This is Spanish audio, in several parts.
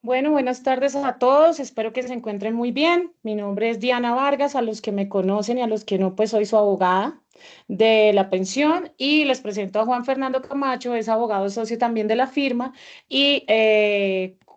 Bueno, buenas tardes a todos. Espero que se encuentren muy bien. Mi nombre es Diana Vargas. A los que me conocen y a los que no, pues soy su abogada de la pensión y les presento a Juan Fernando Camacho, es abogado socio también de la firma y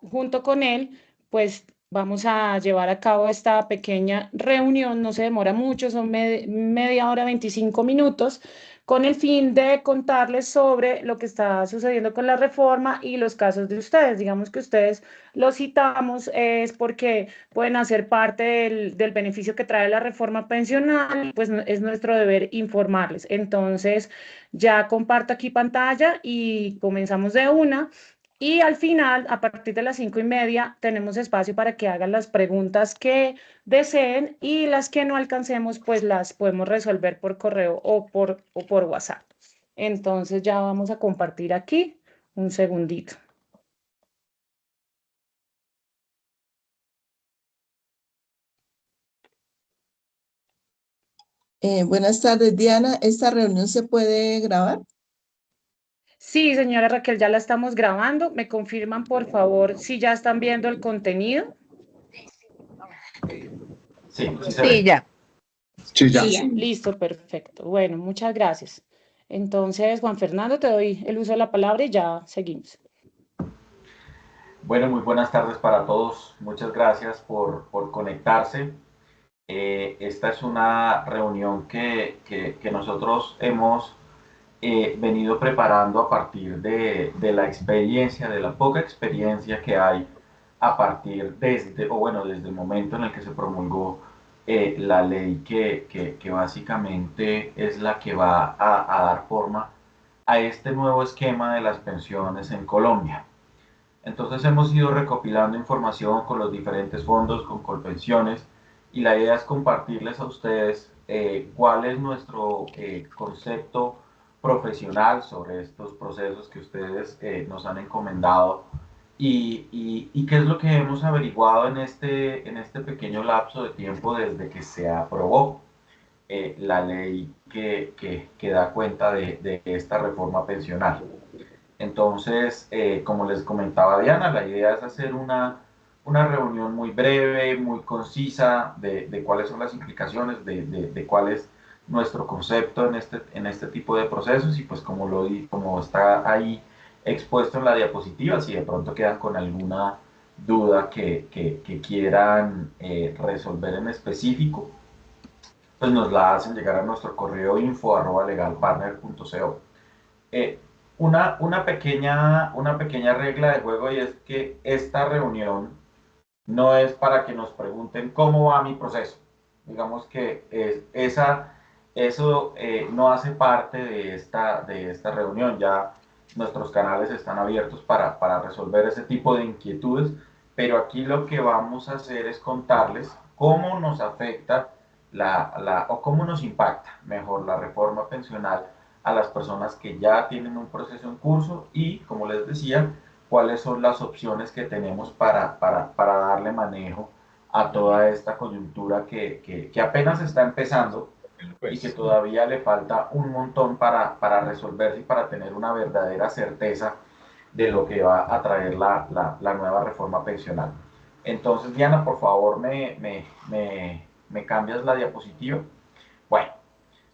junto con él, pues vamos a llevar a cabo esta pequeña reunión. No se demora mucho, son media hora, 25 minutos con el fin de contarles sobre lo que está sucediendo con la reforma y los casos de ustedes. Digamos que ustedes los citamos es porque pueden hacer parte del beneficio que trae la reforma pensional, pues es nuestro deber informarles. Entonces, ya comparto aquí pantalla y comenzamos de una. Y al final, a partir de las 5:30, tenemos espacio para que hagan las preguntas que deseen y las que no alcancemos, pues las podemos resolver por correo o por WhatsApp. Entonces ya vamos a compartir aquí un segundito. Buenas tardes, Diana. ¿Esta reunión se puede grabar? Sí, señora Raquel, ya la estamos grabando. ¿Me confirman, por favor, si ya están viendo el contenido? Sí, sí se Sí, ve. ya. Sí, ya. Listo, perfecto. Bueno, muchas gracias. Entonces, Juan Fernando, te doy el uso de la palabra y ya seguimos. Bueno, muy buenas tardes para todos. Muchas gracias por conectarse. Esta es una reunión que nosotros hemos venido preparando a partir de la experiencia, de la poca experiencia que hay a partir desde el momento en el que se promulgó la ley que básicamente es la que va a dar forma a este nuevo esquema de las pensiones en Colombia. Entonces hemos ido recopilando información con los diferentes fondos, con Colpensiones, y la idea es compartirles a ustedes cuál es nuestro concepto profesional sobre estos procesos que ustedes nos han encomendado y qué es lo que hemos averiguado en este pequeño lapso de tiempo desde que se aprobó la ley que da cuenta de esta reforma pensional. Entonces, como les comentaba Diana, la idea es hacer una reunión muy breve, muy concisa de cuáles son las implicaciones, de cuál es nuestro concepto en este tipo de procesos y pues como está ahí expuesto en la diapositiva, si de pronto quedan con alguna duda que quieran resolver en específico, pues nos la hacen llegar a nuestro correo info@legalpartner.co. Eh, una pequeña regla de juego y es que esta reunión no es para que nos pregunten cómo va mi proceso. Digamos que eso no hace parte de esta reunión. Ya nuestros canales están abiertos para resolver ese tipo de inquietudes, pero aquí lo que vamos a hacer es contarles cómo nos afecta o cómo nos impacta mejor la reforma pensional a las personas que ya tienen un proceso en curso y, como les decía, cuáles son las opciones que tenemos para darle manejo a toda esta coyuntura que apenas está empezando y que todavía le falta un montón para resolverse y para tener una verdadera certeza de lo que va a traer la nueva reforma pensional. Entonces, Diana, por favor, me cambias la diapositiva. Bueno,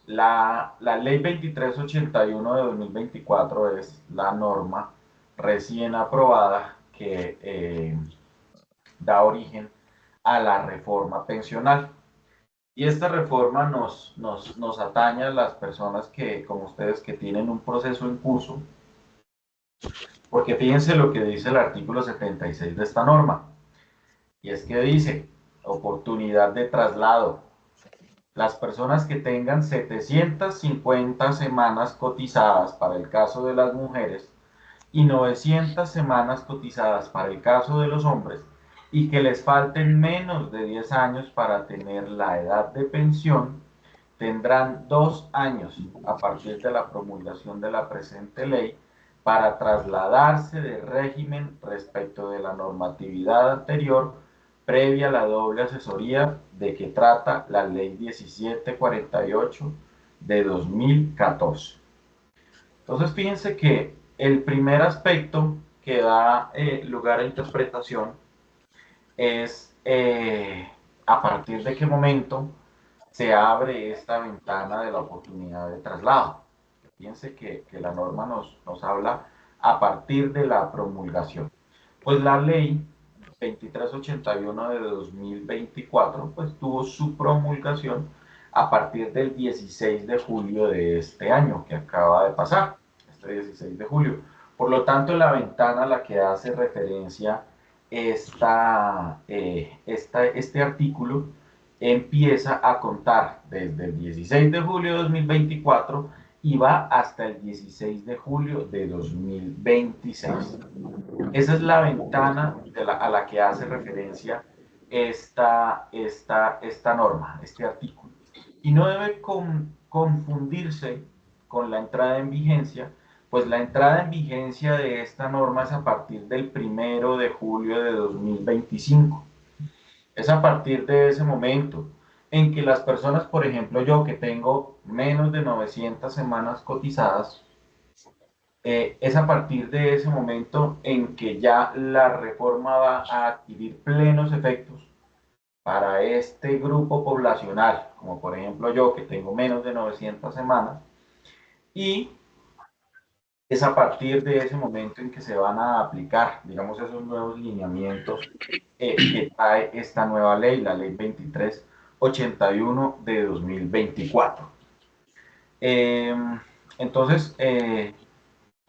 la ley 2381 de 2024 es la norma recién aprobada que da origen a la reforma pensional. Y esta reforma nos atañe a las personas que, como ustedes, que tienen un proceso en curso, porque fíjense lo que dice el artículo 76 de esta norma, y es que dice, oportunidad de traslado. Las personas que tengan 750 semanas cotizadas para el caso de las mujeres y 900 semanas cotizadas para el caso de los hombres y que les falten menos de 10 años para tener la edad de pensión, tendrán 2 años a partir de la promulgación de la presente ley para trasladarse de régimen respecto de la normatividad anterior previa a la doble asesoría de que trata la ley 1748 de 2014. Entonces fíjense que el primer aspecto que da lugar a interpretación es a partir de qué momento se abre esta ventana de la oportunidad de traslado. Fíjense que la norma nos habla a partir de la promulgación. Pues la ley 2381 de 2024 pues tuvo su promulgación a partir del 16 de julio de este año que acaba de pasar, este 16 de julio. Por lo tanto, la ventana a la que hace referencia este artículo empieza a contar desde el 16 de julio de 2024 y va hasta el 16 de julio de 2026. Esa es la ventana a la que hace referencia esta norma, este artículo. Y no debe confundirse con la entrada en vigencia, pues la entrada en vigencia de esta norma es a partir del 1 de julio de 2025. Es a partir de ese momento en que las personas, por ejemplo, yo que tengo menos de 900 semanas cotizadas, es a partir de ese momento en que ya la reforma va a adquirir plenos efectos para este grupo poblacional, como por ejemplo yo que tengo menos de 900 semanas, y es a partir de ese momento en que se van a aplicar, digamos, esos nuevos lineamientos que trae esta nueva ley, la ley 2381 de 2024. Eh, entonces,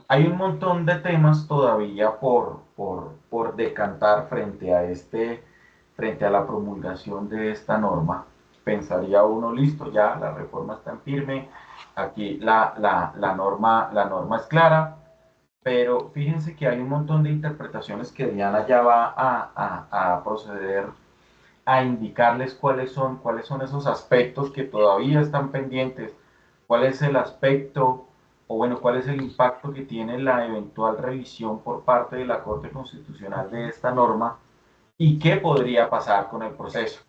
hay un montón de temas todavía por decantar frente a la promulgación de esta norma. Pensaría uno, listo, ya la reforma está en firme, aquí la norma es clara, pero fíjense que hay un montón de interpretaciones que Diana ya va a proceder a indicarles cuáles son esos aspectos que todavía están pendientes, cuál es el aspecto o bueno, cuál es el impacto que tiene la eventual revisión por parte de la Corte Constitucional de esta norma y qué podría pasar con el proceso.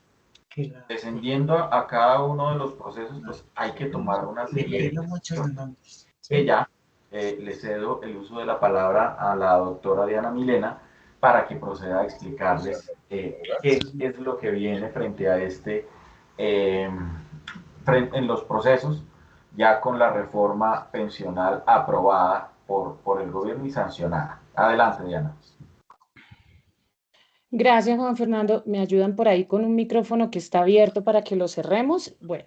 Descendiendo a cada uno de los procesos, pues hay que tomar una serie de decisiones que ya le cedo el uso de la palabra a la doctora Diana Milena para que proceda a explicarles qué es lo que viene frente a eh, en los procesos, ya con la reforma pensional aprobada por el gobierno y sancionada. Adelante, Diana. Gracias, Juan Fernando. ¿Me ayudan por ahí con un micrófono que está abierto para que lo cerremos? Bueno,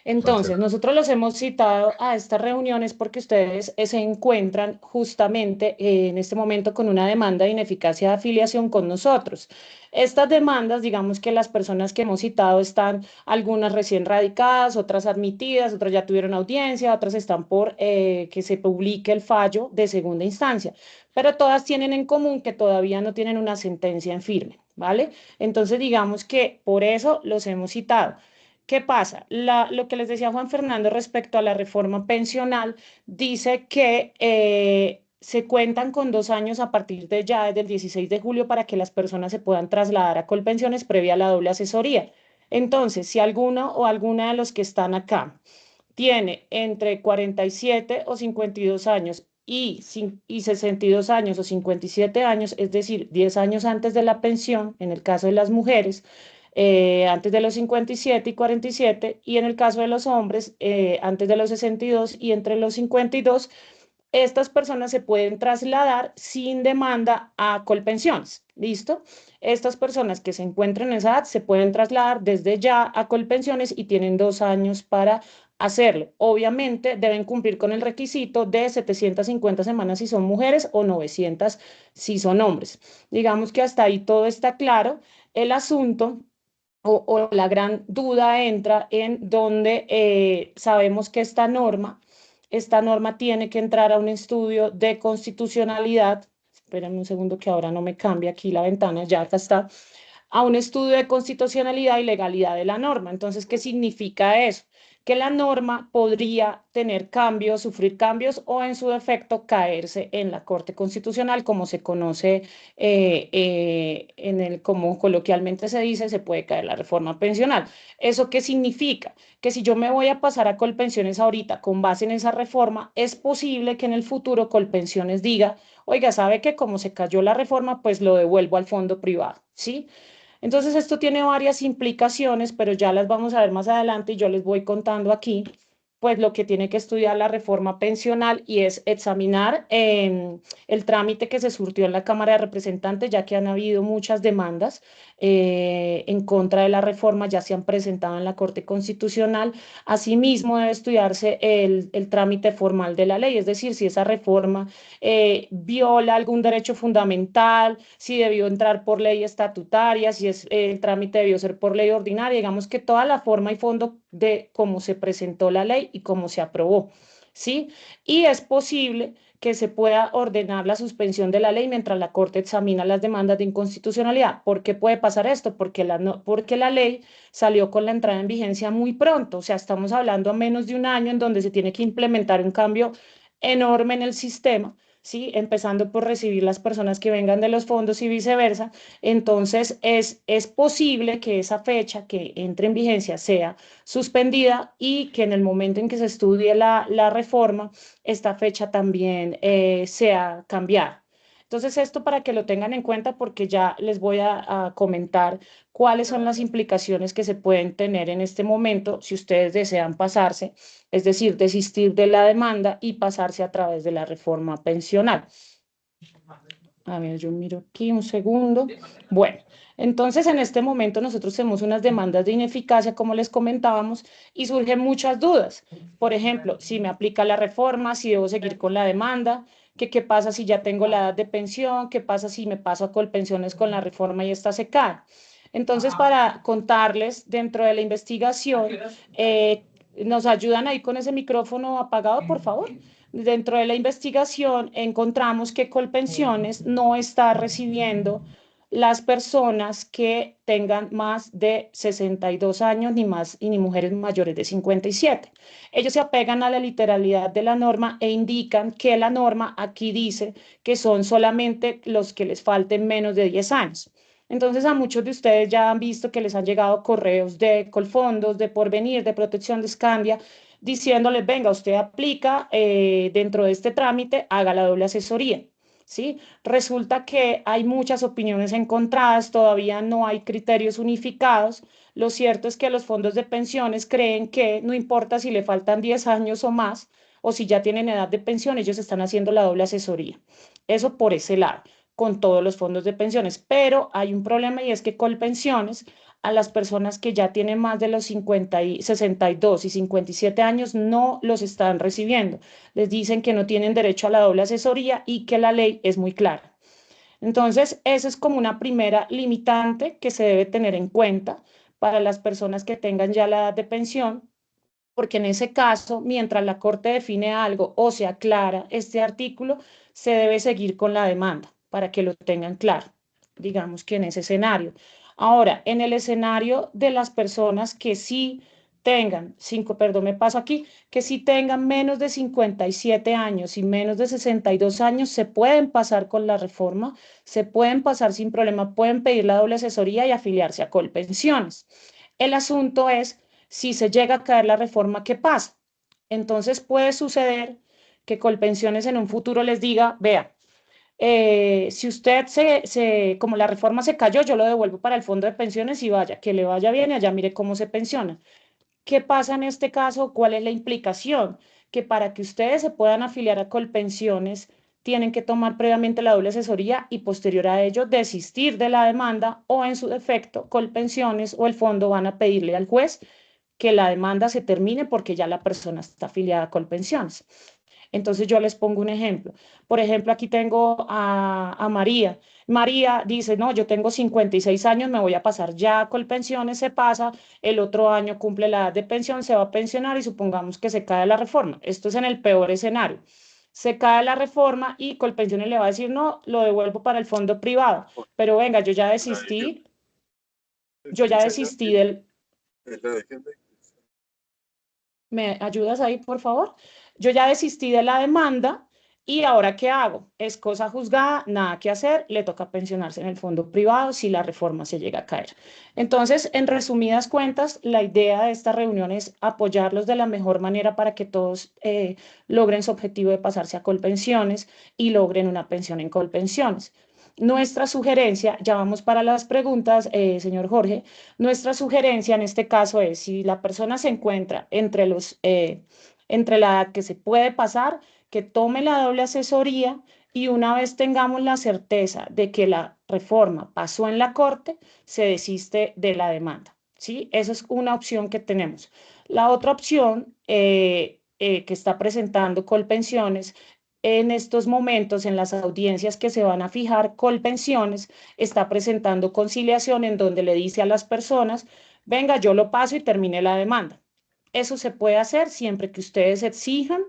entonces nosotros los hemos citado a estas reuniones porque ustedes se encuentran justamente en este momento con una demanda de ineficacia de afiliación con nosotros. Estas demandas, digamos que las personas que hemos citado están algunas recién radicadas, otras admitidas, otras ya tuvieron audiencia, otras están por que se publique el fallo de segunda instancia, pero todas tienen en común que todavía no tienen una sentencia en firme, ¿vale? Entonces, digamos que por eso los hemos citado. ¿Qué pasa? Lo que les decía Juan Fernando respecto a la reforma pensional dice que se cuentan con 2 años a partir de ya, desde el 16 de julio, para que las personas se puedan trasladar a Colpensiones previa a la doble asesoría. Entonces, si alguno o alguna de los que están acá tiene entre 47 o 52 años y 62 años o 57 años, es decir, 10 años antes de la pensión, en el caso de las mujeres, antes de los 57 y 47, y en el caso de los hombres, antes de los 62 y entre los 52, estas personas se pueden trasladar sin demanda a Colpensiones. ¿Listo? Estas personas que se encuentran en esa edad se pueden trasladar desde ya a Colpensiones y tienen 2 años para hacerlo. Obviamente deben cumplir con el requisito de 750 semanas si son mujeres o 900 si son hombres. Digamos que hasta ahí todo está claro. El asunto o la gran duda entra en donde sabemos que esta norma tiene que entrar a un estudio de constitucionalidad. Espérenme un segundo que ahora no me cambia aquí la ventana, ya acá está, a un estudio de constitucionalidad y legalidad de la norma. Entonces, ¿qué significa eso? Que la norma podría tener cambios, sufrir cambios o en su defecto caerse en la Corte Constitucional, como se conoce como coloquialmente se dice, se puede caer la reforma pensional. ¿Eso qué significa? Que si yo me voy a pasar a Colpensiones ahorita con base en esa reforma, es posible que en el futuro Colpensiones diga, oiga, ¿sabe que como se cayó la reforma, pues lo devuelvo al fondo privado? ¿Sí? Entonces, esto tiene varias implicaciones, pero ya las vamos a ver más adelante y yo les voy contando aquí, pues lo que tiene que estudiar la reforma pensional y es examinar el trámite que se surtió en la Cámara de Representantes, ya que han habido muchas demandas en contra de la reforma, ya se han presentado en la Corte Constitucional. Asimismo, debe estudiarse el trámite formal de la ley, es decir, si esa reforma viola algún derecho fundamental, si debió entrar por ley estatutaria, si el trámite debió ser por ley ordinaria, digamos que toda la forma y fondo de cómo se presentó la ley y cómo se aprobó, ¿sí? Y es posible que se pueda ordenar la suspensión de la ley mientras la Corte examina las demandas de inconstitucionalidad. ¿Por qué puede pasar esto? Porque la ley salió con la entrada en vigencia muy pronto, o sea, estamos hablando a menos de un año en donde se tiene que implementar un cambio enorme en el sistema, ¿sí? Empezando por recibir las personas que vengan de los fondos y viceversa. Entonces, es posible que esa fecha que entre en vigencia sea suspendida y que en el momento en que se estudie la reforma, esta fecha también sea cambiada. Entonces, esto para que lo tengan en cuenta porque ya les voy a comentar cuáles son las implicaciones que se pueden tener en este momento si ustedes desean pasarse, es decir, desistir de la demanda y pasarse a través de la reforma pensional. A ver, yo miro aquí un segundo. Bueno, entonces en este momento nosotros tenemos unas demandas de ineficacia, como les comentábamos, y surgen muchas dudas. Por ejemplo, si me aplica la reforma, si debo seguir con la demanda, que qué pasa si ya tengo la edad de pensión, qué pasa si me paso a Colpensiones con la reforma y esta se cae. Entonces, para contarles, dentro de la investigación, ¿nos ayudan ahí con ese micrófono apagado, por favor? Dentro de la investigación encontramos que Colpensiones no está recibiendo las personas que tengan más de 62 años ni más y ni mujeres mayores de 57. Ellos se apegan a la literalidad de la norma e indican que la norma aquí dice que son solamente los que les falten menos de 10 años. Entonces, a muchos de ustedes ya han visto que les han llegado correos de Colfondos, de Porvenir, de Protección de Scandia, diciéndoles, venga, usted aplica dentro de este trámite, haga la doble asesoría, ¿sí? Resulta que hay muchas opiniones encontradas, todavía no hay criterios unificados. Lo cierto es que los fondos de pensiones creen que no importa si le faltan 10 años o más, o si ya tienen edad de pensión, ellos están haciendo la doble asesoría. Eso por ese lado, con todos los fondos de pensiones. Pero hay un problema y es que Colpensiones a las personas que ya tienen más de los 62 y 57 años no los están recibiendo. Les dicen que no tienen derecho a la doble asesoría y que la ley es muy clara. Entonces, eso es como una primera limitante que se debe tener en cuenta para las personas que tengan ya la edad de pensión, porque en ese caso, mientras la Corte define algo o se aclara este artículo, se debe seguir con la demanda para que lo tengan claro, digamos que en ese escenario. Ahora, en el escenario de las personas que sí tengan, perdón, me paso aquí, que sí tengan menos de 57 años y menos de 62 años, se pueden pasar con la reforma, se pueden pasar sin problema, pueden pedir la doble asesoría y afiliarse a Colpensiones. El asunto es si se llega a caer la reforma, ¿qué pasa? Entonces puede suceder que Colpensiones en un futuro les diga, vea, si usted como la reforma se cayó, yo lo devuelvo para el fondo de pensiones y vaya, que le vaya bien y allá mire cómo se pensiona. ¿Qué pasa en este caso? ¿Cuál es la implicación? Que para que ustedes se puedan afiliar a Colpensiones, tienen que tomar previamente la doble asesoría y posterior a ello desistir de la demanda o en su defecto Colpensiones o el fondo van a pedirle al juez que la demanda se termine porque ya la persona está afiliada a Colpensiones. Entonces yo les pongo un ejemplo. Por ejemplo, aquí tengo a María. María dice, no, yo tengo 56 años, me voy a pasar ya a Colpensiones, se pasa, el otro año cumple la edad de pensión, se va a pensionar y supongamos que se cae la reforma. Esto es en el peor escenario. Se cae la reforma y Colpensiones le va a decir, no, lo devuelvo para el fondo privado. Pero venga, yo ya desistí del... ¿Me ayudas ahí, por favor? Yo ya desistí de la demanda y ahora ¿qué hago? Es cosa juzgada, nada que hacer, le toca pensionarse en el fondo privado si la reforma se llega a caer. Entonces, en resumidas cuentas, la idea de esta reunión es apoyarlos de la mejor manera para que todos logren su objetivo de pasarse a Colpensiones y logren una pensión en Colpensiones. nuestra sugerencia, ya vamos para las preguntas, señor Jorge, nuestra sugerencia en este caso es, si la persona se encuentra entre la edad que se puede pasar, que tome la doble asesoría y una vez tengamos la certeza de que la reforma pasó en la Corte, se desiste de la demanda. ¿Sí? Esa es una opción que tenemos. La otra opción que está presentando Colpensiones en estos momentos, en las audiencias que se van a fijar, Colpensiones está presentando conciliación en donde le dice a las personas, venga, yo lo paso y termine la demanda. Eso se puede hacer siempre que ustedes exijan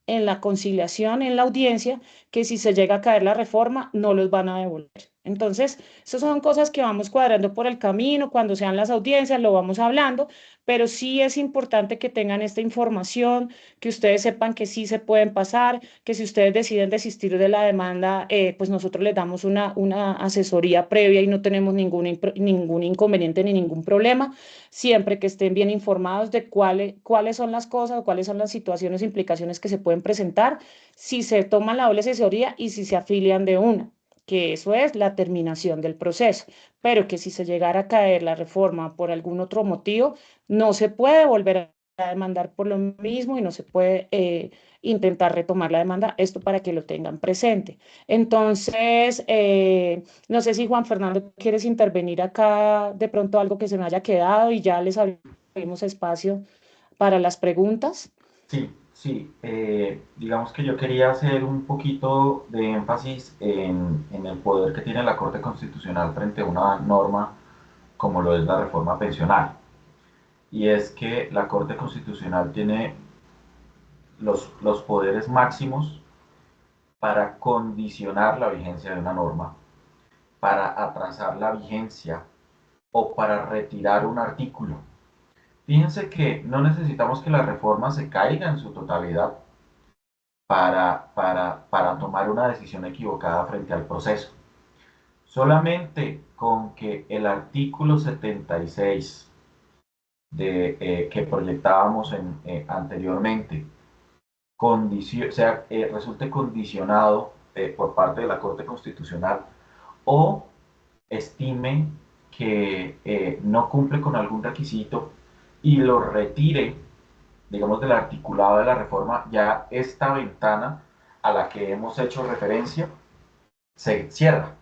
en la conciliación, en la audiencia, que si se llega a caer la reforma, no los van a devolver. Entonces, esas son cosas que vamos cuadrando por el camino, cuando sean las audiencias lo vamos hablando, pero sí es importante que tengan esta información, que ustedes sepan que sí se pueden pasar, que si ustedes deciden desistir de la demanda, pues nosotros les damos una asesoría previa y no tenemos ningún inconveniente ni ningún problema, siempre que estén bien informados de cuáles son las cosas, cuáles son las situaciones, implicaciones que se pueden presentar, si se toman la doble asesoría y si se afilian de una, que eso es la terminación del proceso, pero que si se llegara a caer la reforma por algún otro motivo, no se puede volver a demandar por lo mismo y no se puede intentar retomar la demanda, esto para que lo tengan presente. Entonces, no sé si Juan Fernando quieres intervenir acá, de pronto algo que se me haya quedado y ya les abrimos espacio para las preguntas. Sí, sí. Digamos que yo quería hacer un poquito de énfasis en el poder que tiene la Corte Constitucional frente a una norma como lo es la reforma pensional. Y es que la Corte Constitucional tiene los poderes máximos para condicionar la vigencia de una norma, para atrasar la vigencia o para retirar un artículo. Fíjense que no necesitamos que la reforma se caiga en su totalidad para tomar una decisión equivocada frente al proceso. Solamente con que el artículo 76 que proyectábamos anteriormente resulte condicionado por parte de la Corte Constitucional o estime que no cumple con algún requisito y lo retire, digamos, del articulado de la reforma, ya esta ventana a la que hemos hecho referencia se cierra.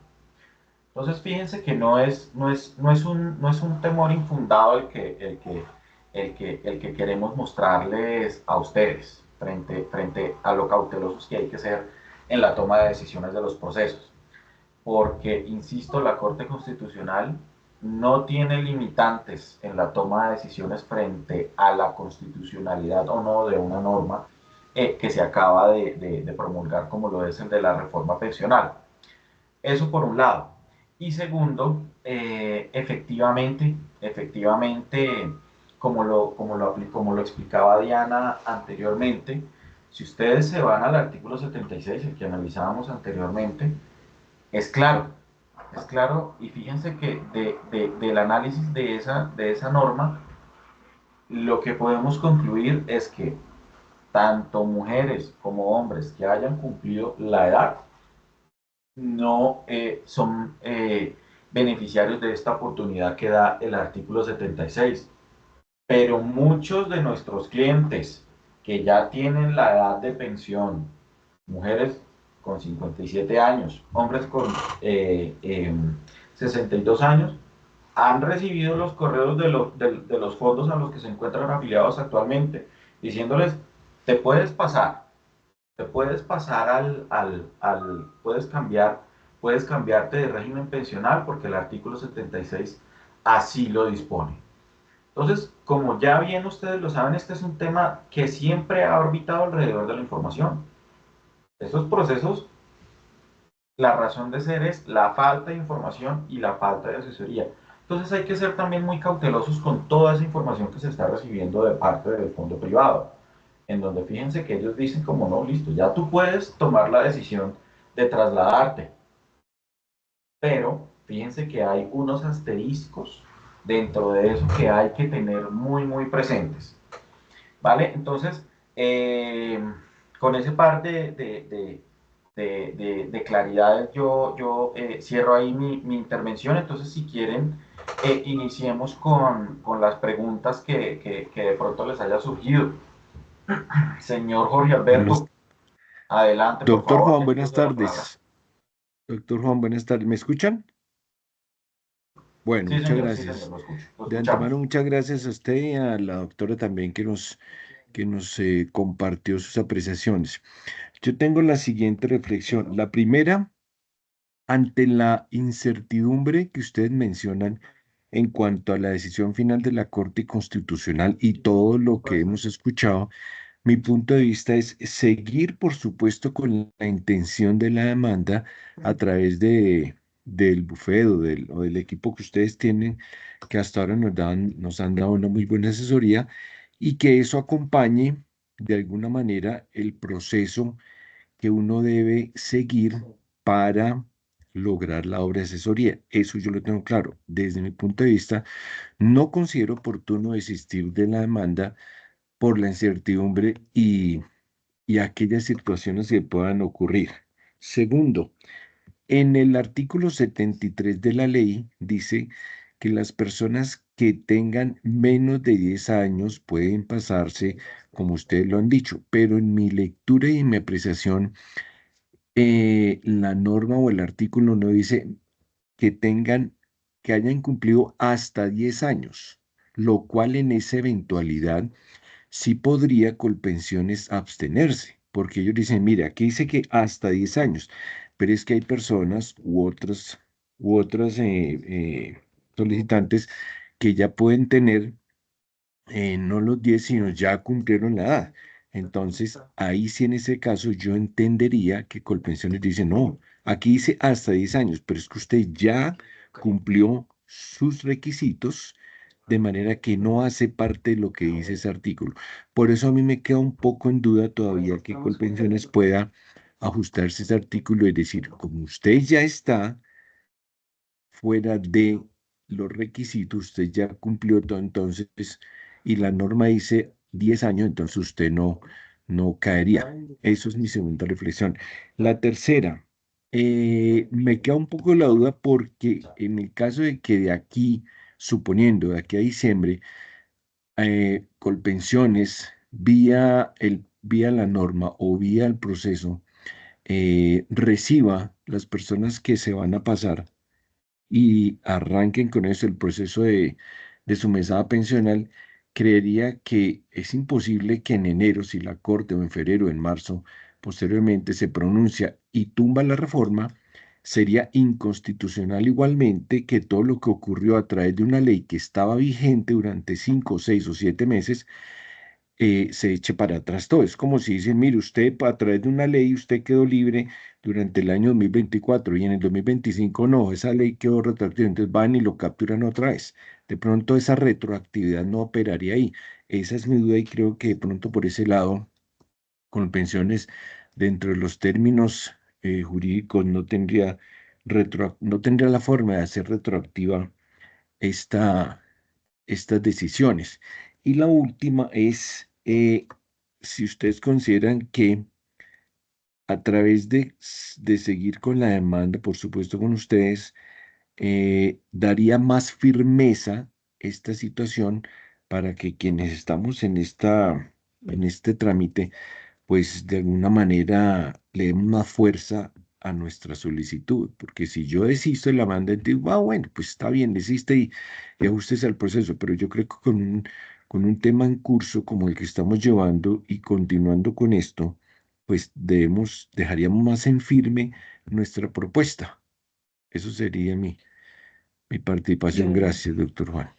Entonces, fíjense que no es un temor infundado el que queremos mostrarles a ustedes frente a lo cautelosos que hay que ser en la toma de decisiones de los procesos. Porque, insisto, la Corte Constitucional no tiene limitantes en la toma de decisiones frente a la constitucionalidad o no de una norma que se acaba de promulgar, como lo es el de la reforma pensional. Eso por un lado. Y segundo, efectivamente, como lo explicaba Diana anteriormente, si ustedes se van al artículo 76, el que analizábamos anteriormente, es claro, es claro, y fíjense que del análisis de esa norma, lo que podemos concluir es que tanto mujeres como hombres que hayan cumplido la edad no son beneficiarios de esta oportunidad que da el artículo 76. Pero muchos de nuestros clientes que ya tienen la edad de pensión, mujeres con 57 años, hombres con 62 años, han recibido los correos de los fondos a los que se encuentran afiliados actualmente, diciéndoles, te puedes pasar, puedes cambiarte de régimen pensional porque el artículo 76 así lo dispone. Entonces, como ya bien ustedes lo saben, este es un tema que siempre ha orbitado alrededor de la información. Estos procesos, la razón de ser es la falta de información y la falta de asesoría. Entonces hay que ser también muy cautelosos con toda esa información que se está recibiendo de parte del fondo privado, en donde fíjense que ellos dicen como no, listo, ya tú puedes tomar la decisión de trasladarte, pero fíjense que hay unos asteriscos dentro de eso que hay que tener muy presentes, ¿vale? Entonces, con ese par de claridades, yo cierro ahí mi intervención. Entonces, si quieren, iniciemos con las preguntas que de pronto les haya surgido. Señor Jorge Buenas, Alberto, adelante, por doctor favor, Juan, tiene buenas usted la palabra. tardes. Doctor Juan, buenas tardes. ¿Me escuchan? Bueno, muchas Sí, señor, gracias. lo escucho, lo De escuchamos. antemano, muchas gracias a usted y a la doctora también que nos compartió sus apreciaciones. Yo tengo la siguiente reflexión. La primera, ante la incertidumbre que ustedes mencionan en cuanto a la decisión final de la Corte Constitucional y todo lo que hemos escuchado, mi punto de vista es seguir, por supuesto, con la intención de la demanda a través del bufet o del equipo que ustedes tienen, que hasta ahora nos han dado una muy buena asesoría, y que eso acompañe de alguna manera el proceso que uno debe seguir para lograr la obra de asesoría. Eso yo lo tengo claro. Desde mi punto de vista, no considero oportuno desistir de la demanda por la incertidumbre y aquellas situaciones que puedan ocurrir. Segundo, en el artículo 73 de la ley dice que las personas que tengan menos de 10 años pueden pasarse, como ustedes lo han dicho, pero en mi lectura y en mi apreciación, la norma o el artículo no dice que hayan cumplido hasta 10 años, lo cual en esa eventualidad sí podría Colpensiones abstenerse, porque ellos dicen, mire, aquí dice que hasta 10 años, pero es que hay personas u otras solicitantes que ya pueden tener no los 10 sino ya cumplieron la edad. Entonces, ahí sí en ese caso yo entendería que Colpensiones dice, no, aquí dice hasta 10 años, pero es que usted ya cumplió sus requisitos, de manera que no hace parte de lo que dice ese artículo. Por eso a mí me queda un poco en duda todavía que Colpensiones pueda ajustarse ese artículo y decir, como usted ya está fuera de los requisitos, usted ya cumplió todo entonces, y la norma dice 10 años, entonces usted no caería. Eso es mi segunda reflexión. La tercera, me queda un poco la duda porque en el caso de que de aquí, suponiendo de aquí a diciembre, Colpensiones, vía la norma o vía el proceso, reciba las personas que se van a pasar y arranquen con eso el proceso de su mesada pensional, creería que es imposible que en enero, si la Corte o en febrero o en marzo posteriormente se pronuncia y tumba la reforma, sería inconstitucional igualmente que todo lo que ocurrió a través de una ley que estaba vigente durante 5, 6 o 7 meses se eche para atrás todo. Es como si dicen, mire, usted a través de una ley, usted quedó libre durante el año 2024 y en el 2025 no, esa ley quedó retroactiva, entonces van y lo capturan otra vez. De pronto esa retroactividad no operaría ahí. Esa es mi duda y creo que de pronto por ese lado, con pensiones dentro de los términos jurídicos no tendría la forma de hacer retroactiva esta, estas decisiones. Y la última es, si ustedes consideran que a través de seguir con la demanda, por supuesto con ustedes, daría más firmeza esta situación para que quienes estamos en este trámite, pues de alguna manera le demos más fuerza a nuestra solicitud, porque si yo desisto de la demanda, digo, bueno, pues está bien, desiste y ajustes al proceso, pero yo creo que con un tema en curso como el que estamos llevando y continuando con esto, pues dejaríamos más en firme nuestra propuesta. Eso sería mi participación. Yo- Gracias, doctor Juan.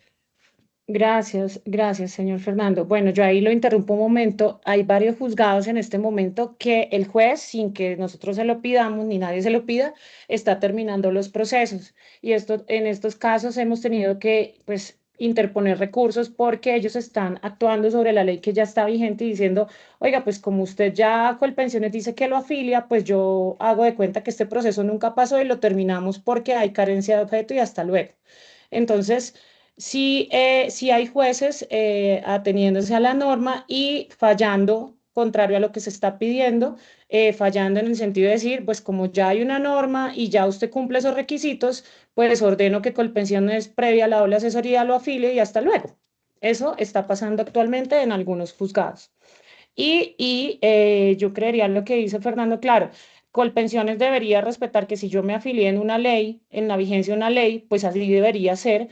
Gracias, gracias, señor Fernando. Bueno, yo ahí lo interrumpo un momento. Hay varios juzgados en este momento que el juez, sin que nosotros se lo pidamos ni nadie se lo pida, está terminando los procesos. Y en estos casos hemos tenido que, pues, interponer recursos porque ellos están actuando sobre la ley que ya está vigente y diciendo, oiga, pues como usted ya Colpensiones dice que lo afilia, pues yo hago de cuenta que este proceso nunca pasó y lo terminamos porque hay carencia de objeto y hasta luego. Entonces, sí, sí hay jueces ateniéndose a la norma y fallando contrario a lo que se está pidiendo, fallando en el sentido de decir, pues como ya hay una norma y ya usted cumple esos requisitos, pues ordeno que Colpensiones previa a la doble asesoría lo afilie y hasta luego. Eso está pasando actualmente en algunos juzgados. Yo creería en lo que dice Fernando, claro, Colpensiones debería respetar que si yo me afilié en una ley, en la vigencia de una ley, pues así debería ser,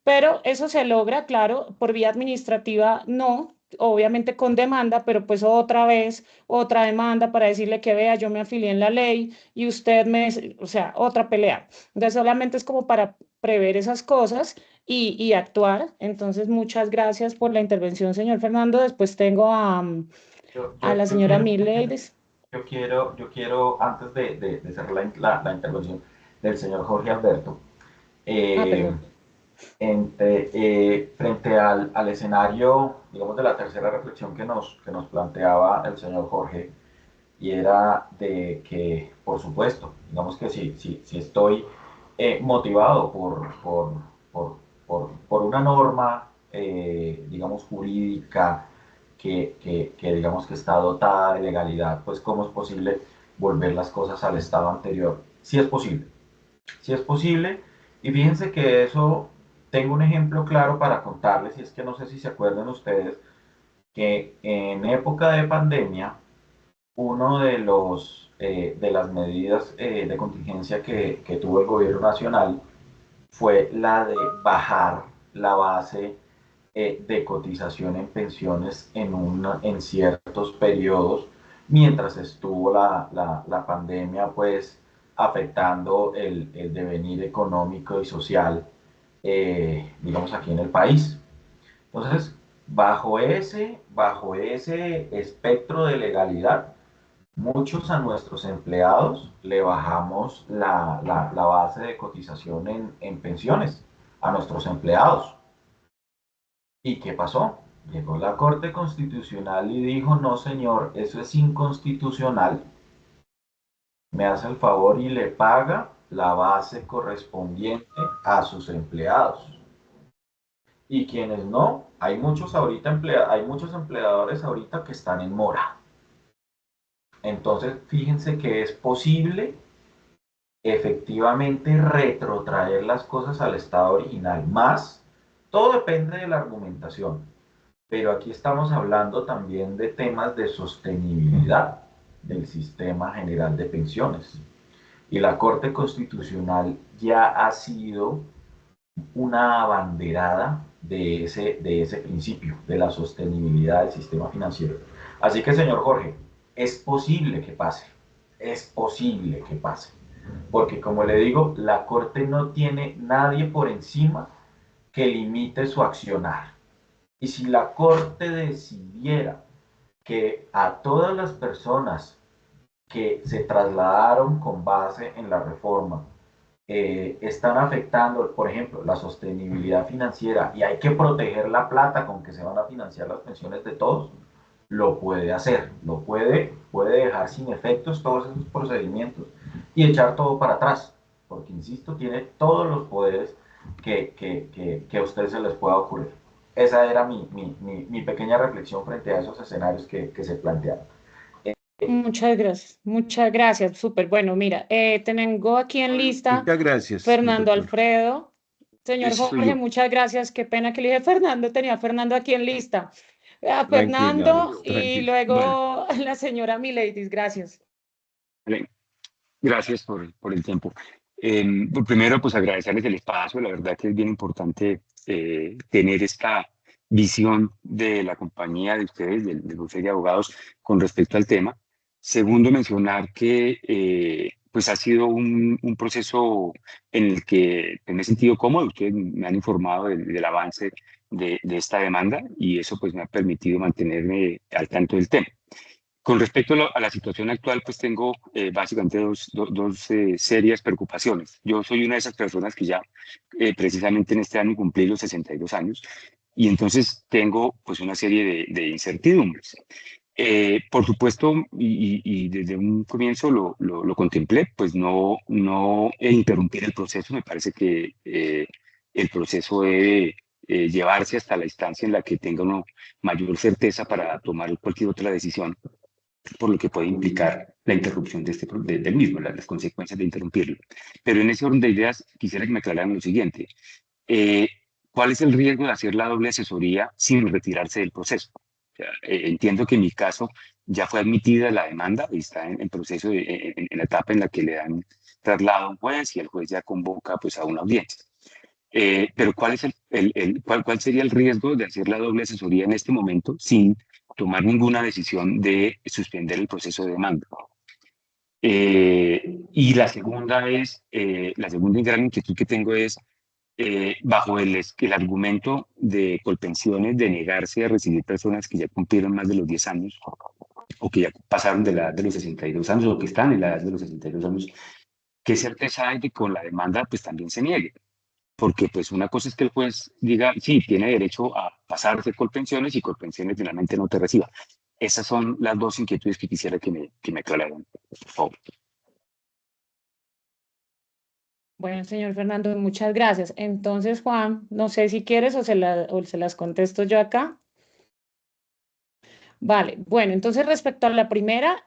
pero eso se logra, claro, por vía administrativa no, obviamente con demanda, pero pues otra vez, otra demanda para decirle que vea, yo me afilié en la ley y usted me, o sea, otra pelea. Entonces solamente es como para prever esas cosas y actuar. Entonces, muchas gracias por la intervención, señor Fernando. Después tengo Yo, a yo, la yo señora quiero, Mileides. antes de cerrar la intervención del señor Jorge Alberto, Ah, eh, perdón. frente al escenario, digamos, de la tercera reflexión que nos planteaba el señor Jorge, y era de que, por supuesto, digamos que si estoy motivado por una norma, digamos, jurídica que digamos que está dotada de legalidad, pues cómo es posible volver las cosas al estado anterior. Sí es posible, sí es posible, y fíjense que eso, tengo un ejemplo claro para contarles, y es que no sé si se acuerdan ustedes que en época de pandemia, uno de las medidas de contingencia que tuvo el gobierno nacional fue la de bajar la base de cotización en pensiones en ciertos periodos, mientras estuvo la pandemia, pues afectando el devenir económico y social, digamos, aquí en el país. Entonces, bajo ese espectro de legalidad, muchos a nuestros empleados le bajamos la base de cotización en pensiones a nuestros empleados. ¿Y qué pasó? Llegó la Corte Constitucional y dijo, no señor, eso es inconstitucional. Me hace el favor y le paga la base correspondiente a sus empleados. Y quienes no, hay muchos empleadores ahorita que están en mora. Entonces, fíjense que es posible efectivamente retrotraer las cosas al estado original. Más, todo depende de la argumentación, pero aquí estamos hablando también de temas de sostenibilidad del sistema general de pensiones. Y la Corte Constitucional ya ha sido una abanderada de ese principio, de la sostenibilidad del sistema financiero. Así que, señor Jorge, es posible que pase, es posible que pase, porque como le digo, la Corte no tiene nadie por encima que limite su accionar. Y si la Corte decidiera que a todas las personas que se trasladaron con base en la reforma están afectando, por ejemplo, la sostenibilidad financiera y hay que proteger la plata con que se van a financiar las pensiones de todos, lo puede hacer, puede dejar sin efectos todos esos procedimientos y echar todo para atrás, porque, insisto, tiene todos los poderes que a ustedes se les pueda ocurrir. Esa era mi pequeña reflexión frente a esos escenarios que se plantearon. Muchas gracias, súper. Bueno, mira, tengo aquí en lista Muchas gracias, Fernando doctor. Alfredo. Señor Ese soy Jorge, yo. muchas gracias. Qué pena que le dije Fernando, tenía a Fernando aquí en lista. A Tranquila, Fernando y tranquila. Bueno, luego la señora Mileidis, gracias. vale, gracias por el tiempo. Primero, pues agradecerles el espacio. La verdad que es bien importante tener esta visión de la compañía de ustedes, del bufete de abogados, con respecto al tema. Segundo, mencionar que pues ha sido un proceso en el que me he sentido cómodo. Ustedes me han informado del avance de esta demanda y eso pues me ha permitido mantenerme al tanto del tema. Con respecto a la situación actual, pues tengo básicamente dos serias preocupaciones. Yo soy una de esas personas que ya precisamente en este año cumplí los 62 años y entonces tengo pues una serie de incertidumbres. Por supuesto, y desde un comienzo lo contemplé, pues no interrumpir el proceso. Me parece que el proceso debe llevarse hasta la instancia en la que tenga uno mayor certeza para tomar cualquier otra decisión, por lo que puede implicar la interrupción del mismo, las consecuencias de interrumpirlo. Pero en ese orden de ideas quisiera que me aclararan lo siguiente. ¿Cuál es el riesgo de hacer la doble asesoría sin retirarse del proceso? O sea, entiendo que en mi caso ya fue admitida la demanda y está en proceso, en la etapa en la que le dan traslado a un juez y el juez ya convoca pues, a una audiencia. Pero ¿cuál sería el riesgo de hacer la doble asesoría en este momento sin tomar ninguna decisión de suspender el proceso de demanda? Y la segunda gran inquietud que tengo es, bajo el argumento de Colpensiones de negarse a recibir personas que ya cumplieron más de los 10 años o que ya pasaron de la edad de los 62 años o que están en la edad de los 62 años, ¿qué certeza hay de que con la demanda pues también se niegue? Porque pues una cosa es que el juez diga, sí, tiene derecho a pasarse Colpensiones y Colpensiones finalmente no te reciba. Esas son las dos inquietudes que quisiera que me aclararan, por favor. Bueno, señor Fernando, muchas gracias. Entonces, Juan, no sé si quieres o se las contesto yo acá. Vale, bueno, entonces respecto a la primera,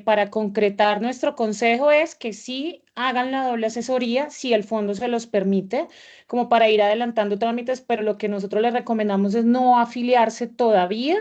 para concretar nuestro consejo es que sí hagan la doble asesoría si el fondo se los permite, como para ir adelantando trámites, pero lo que nosotros les recomendamos es no afiliarse todavía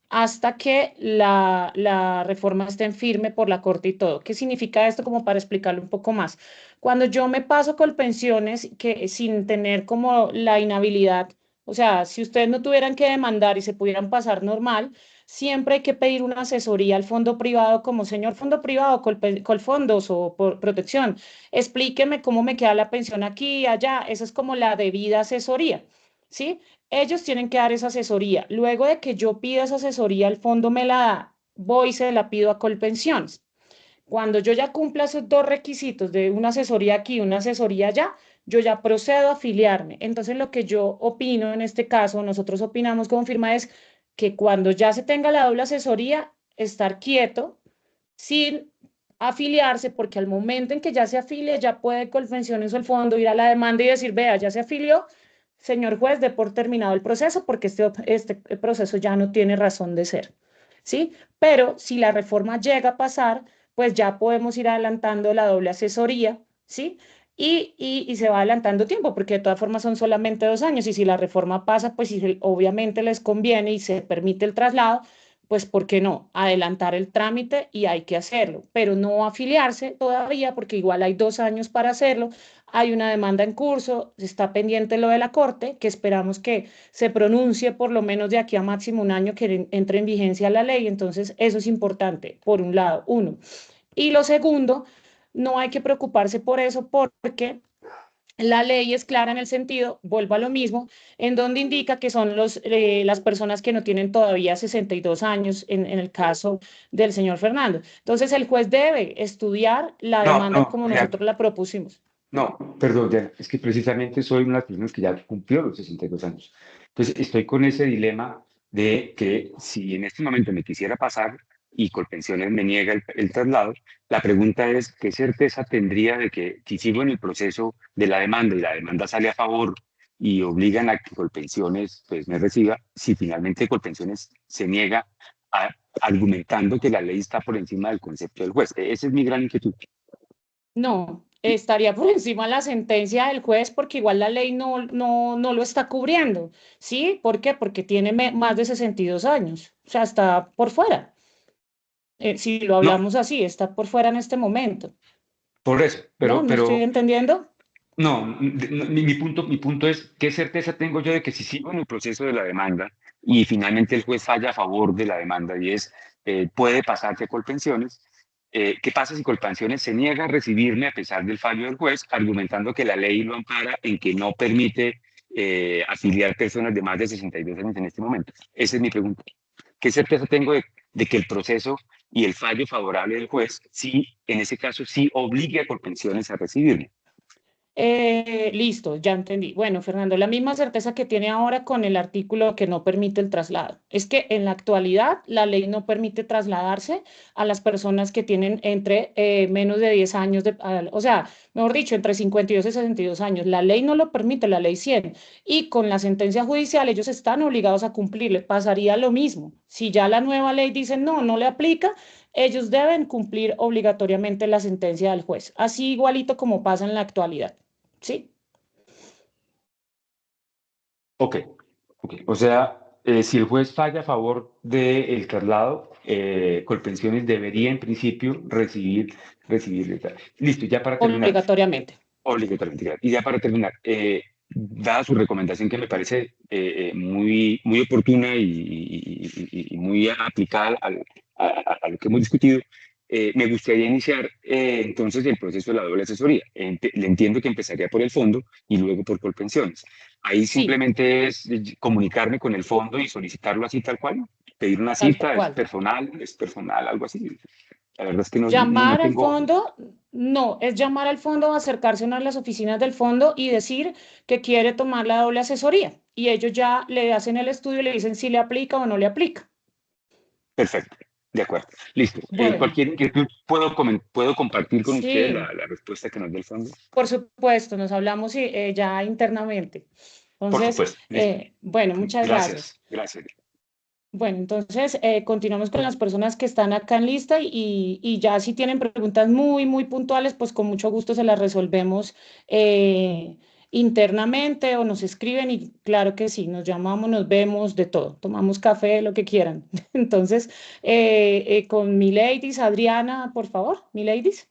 hasta que la reforma esté en firme por la Corte y todo. ¿Qué significa esto? Como para explicarlo un poco más. Cuando yo me paso con pensiones que sin tener como la inhabilidad, o sea, si ustedes no tuvieran que demandar y se pudieran pasar normal, siempre hay que pedir una asesoría al fondo privado como señor fondo privado, Colfondos o por protección. Explíqueme cómo me queda la pensión aquí y allá. Esa es como la debida asesoría, ¿sí? Ellos tienen que dar esa asesoría. Luego de que yo pida esa asesoría, el fondo me la da, voy y se la pido a Colpensiones. Cuando yo ya cumpla esos dos requisitos de una asesoría aquí y una asesoría allá, yo ya procedo a afiliarme. Entonces, lo que yo opino en este caso, nosotros opinamos como firma es que cuando ya se tenga la doble asesoría, estar quieto sin afiliarse, porque al momento en que ya se afilie, ya puede Colpensiones o el fondo ir a la demanda y decir, vea, ya se afilió, señor juez, dé por terminado el proceso porque este proceso ya no tiene razón de ser, ¿sí? Pero si la reforma llega a pasar, pues ya podemos ir adelantando la doble asesoría, ¿sí? Y se va adelantando tiempo, porque de todas formas son solamente 2 años, y si la reforma pasa, pues si obviamente les conviene y se permite el traslado, pues ¿por qué no? Adelantar el trámite y hay que hacerlo, pero no afiliarse todavía, porque igual hay 2 años para hacerlo, hay una demanda en curso, está pendiente lo de la Corte, que esperamos que se pronuncie por lo menos de aquí a máximo un año que entre en vigencia la ley. Entonces, eso es importante, por un lado, uno. Y lo segundo, no hay que preocuparse por eso porque la ley es clara en el sentido, vuelvo a lo mismo, en donde indica que son las personas que no tienen todavía 62 años en el caso del señor Fernando. Entonces, el juez debe estudiar la demanda como nosotros la propusimos. No, perdón, Diana, es que precisamente soy una persona que ya cumplió los 62 años. Entonces, estoy con ese dilema de que si en este momento me quisiera pasar y Colpensiones me niega el traslado, la pregunta es, ¿qué certeza tendría de que si sigo en el proceso de la demanda y la demanda sale a favor y obligan a que Colpensiones pues, me reciba, si finalmente Colpensiones se niega argumentando que la ley está por encima del concepto del juez? Esa es mi gran inquietud. No, estaría por encima la sentencia del juez porque igual la ley no lo está cubriendo. ¿Sí? ¿Por qué? Porque tiene más de 62 años. O sea, está por fuera. Si lo No, hablamos así, está por fuera en este momento. por eso, ¿No? ¿No estoy entendiendo? no, mi punto es, ¿qué certeza tengo yo de que si sigo en el proceso de la demanda y finalmente el juez falla a favor de la demanda y puede pasarse a Colpensiones? ¿Qué pasa si Colpensiones se niega a recibirme a pesar del fallo del juez, argumentando que la ley lo ampara en que no permite afiliar personas de más de 62 años en este momento? Esa es mi pregunta. ¿Qué certeza tengo de que el proceso y el fallo favorable del juez, sí, en ese caso, sí obligue a Colpensiones a recibirme? Listo, ya entendí. Bueno, Fernando, la misma certeza que tiene ahora con el artículo que no permite el traslado. Es que en la actualidad la ley no permite trasladarse a las personas que tienen entre menos de 10 años, o sea, mejor dicho, entre 52 y 62 años. La ley no lo permite, la ley 100. Y con la sentencia judicial ellos están obligados a cumplirle. Pasaría lo mismo. Si ya la nueva ley dice no, no le aplica, ellos deben cumplir obligatoriamente la sentencia del juez. Así igualito como pasa en la actualidad. ¿Sí? Ok, ok. O sea, si el juez falla a favor del traslado, Colpensiones debería en principio recibir. Listo, ya para terminar, Obligatoriamente. obligatoriamente. Claro. Y ya para terminar, dada su recomendación que me parece muy oportuna y muy aplicada a lo que hemos discutido, me gustaría iniciar entonces el proceso de la doble asesoría. Le entiendo que empezaría por el fondo y luego por Colpensiones. Ahí Sí, simplemente es comunicarme con el fondo y solicitarlo así tal cual, pedir una tal cita, cual. es personal, algo así. La verdad es que no Llamar al tengo. fondo, no, es llamar al fondo, acercarse a una de las oficinas del fondo y decir que quiere tomar la doble asesoría. Y ellos ya le hacen el estudio y le dicen si le aplica o no le aplica. Perfecto, de acuerdo. Listo. Bueno, Cualquier inquietud puedo compartir con ustedes sí, la respuesta que nos dé el fondo. por supuesto, nos hablamos ya internamente. Por Entonces, supuesto. Listo. bueno, muchas gracias. Gracias, gracias. Bueno, entonces continuamos con las personas que están acá en lista y ya si tienen preguntas muy, muy puntuales, pues con mucho gusto se las resolvemos eh, internamente o nos escriben y claro que sí, nos llamamos, nos vemos, de todo, tomamos café, lo que quieran. Entonces, con mi ladies, Adriana, por favor, mi ladies.